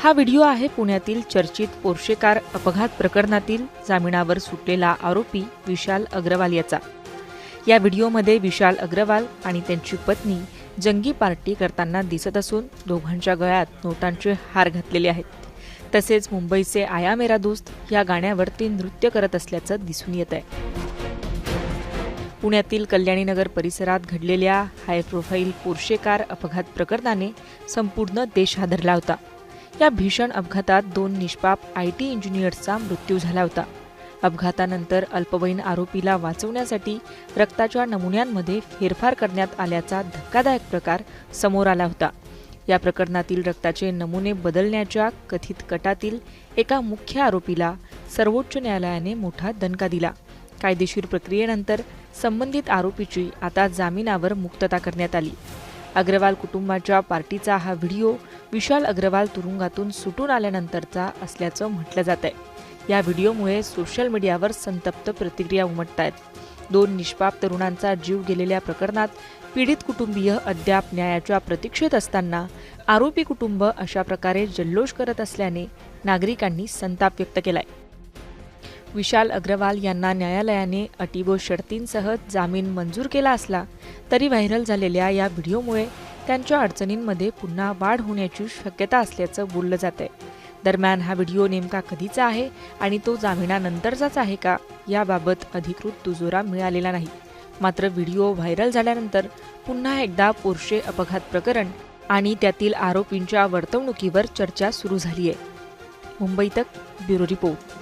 हा व्हिडिओ आहे पुण्यातील चर्चित पोर्शे कार अपघात प्रकरणातील जामिनावर सुटलेला आरोपी विशाल अग्रवाल याचा। या व्हिडिओमध्ये विशाल अग्रवाल आणि त्यांची पत्नी जंगी पार्टी करताना दिसत असून दोघांच्या गळ्यात नोटांचे हार घातलेले आहेत। तसेच मुंबईचे आया मेरा दोस्त या गाण्यावर ते नृत्य करत असल्याचं दिसून येत आहे। पुण्यातील कल्याणीनगर परिसरात घडलेल्या हाय प्रोफाईल पोर्शे कार अपघात प्रकरणाने संपूर्ण देश हादरला होता। या भीषण अपघातात 2 निष्पाप IT इंजिनियर्सचा मृत्यू झाला होता। अपघातानंतर अल्पवयीन आरोपीला वाचवण्यासाठी रक्ताच्या नमुन्यांमध्ये फेरफार करण्यात आल्याचा धक्कादायक प्रकार समोर आला होता। या प्रकरणातील रक्ताचे नमुने बदलण्याच्या कथित कटातील एका मुख्य आरोपीला सर्वोच्च न्यायालयाने मोठा दणका दिला। कायदेशीर प्रक्रियेनंतर संबंधित आरोपीची आता जामिनावर मुक्तता करण्यात आली। अग्रवाल कुटुंबाच्या पार्टीचा हा व्हिडिओ विशाल अग्रवाल तुरुंगातून सुटून आल्यानंतरचा असल्याचं म्हटलं जात आहे। या व्हिडिओमुळे सोशल मीडियावर संतप्त प्रतिक्रिया उमटतायत। 2 निष्पाप तरुणांचा जीव गेलेल्या प्रकरणात पीडित कुटुंबीय अद्याप न्यायाच्या प्रतीक्षेत असताना आरोपी कुटुंब अशा प्रकारे जल्लोष करत असल्याने नागरिकांनी संताप व्यक्त केलाय। विशाल अग्रवाल यांना न्यायालयाने अटी व शर्तींसह जामीन मंजूर केला असला तरी व्हायरल झालेल्या या व्हिडिओमुळे त्यांच्या अडचणींमध्ये पुन्हा वाढ होण्याची शक्यता असल्याचं बोललं जात आहे। दरम्यान हा व्हिडिओ नेमका कधीचा आहे आणि तो जामिनानंतरचाच आहे का याबाबत अधिकृत दुजोरा मिळालेला नाही। मात्र व्हिडिओ व्हायरल झाल्यानंतर पुन्हा एकदा पोर्शे अपघात प्रकरण आणि त्यातील आरोपींच्या वर्तवणुकीवर चर्चा सुरू झाली आहे। मुंबई तक ब्युरो रिपोर्ट।